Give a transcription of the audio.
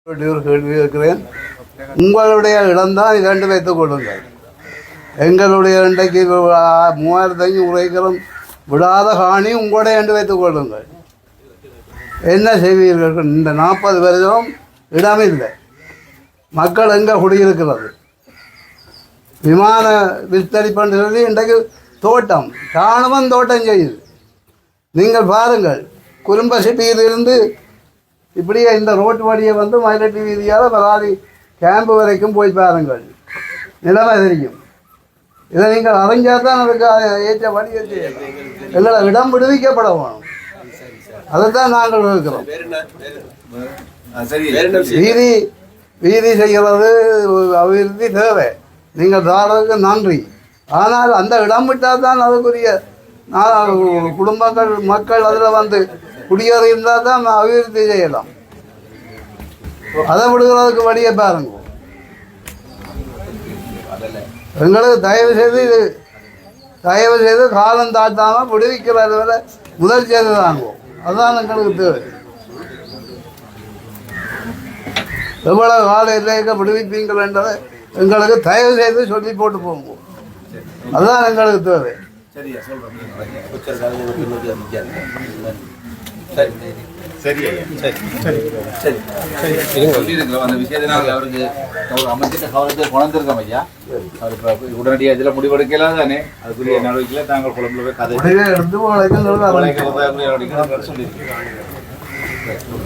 ஒரு கேள்வி கேட்கிறேன். உங்களுடைய இடம்தான் இரண்டு வைத்துக் கொள்ளுங்கள். எங்களுடைய இன்றைக்கு 3500 ஏக்கரும் விடாத காணி உங்களுடைய என்று வைத்துக் கொள்ளுங்கள். என்ன செய்வீர்கள்? இந்த 40 வருஷம் இடமில்லை. மக்கள் எங்கே குடியிருக்கிறது? விமான விஸ்தரிப்புன்னு சொல்லி இன்றைக்கு தோட்டம் ராணுவம் தோட்டம் செய்யுது. நீங்கள் பாருங்கள், குறும்ப சிட்டியிலிருந்து இப்படியே இந்த ரோட்டு வழியை வந்து மயிலட்டி வீதியால் பராதி கேம்பு வரைக்கும் போய் பாருங்கள், நிலைமை தெரியும். இதை நீங்கள் அறிஞ்சால் தான் அதுக்கு ஏற்ற வழியை செய்யலாம். எங்களை இடம் விடுவிக்கப்பட வேணும். அதைத்தான் நாங்கள் இருக்கிறோம். வீதி செய்கிறது அபிவிருத்தி தேவை. நீங்கள் தாரதுக்கு நன்றி. ஆனால் அந்த இடம் விட்டால் தான் அதுக்குரிய குடும்பங்கள் மக்கள் அதில் வந்து குடியேறி இருந்தால் தான் அபிவிருத்தி செய்யலாம். அதை விடுகிறதுக்கு வழியை பாருங்க. எங்களுக்கு தயவு செய்து காலம் தாட்டாமல் விடுவிக்கிறது வரை முதல் செய்து தாங்குவோம். அதுதான் எங்களுக்கு தேவை. எவ்வளவு காலம் இல்லைக்க விடுவிப்பீங்கள் என்றதை எங்களுக்கு தயவு செய்து சொல்லி போட்டு போவோம். அதுதான் எங்களுக்கு தேவை. உடனடியாக இதில் முடிவெடுக்கலாம் தானே, அதுக்குரிய நடவடிக்கையில் தாங்கள் குழம்புல போய் கதை எடுத்து சொல்லியிருக்கோம்.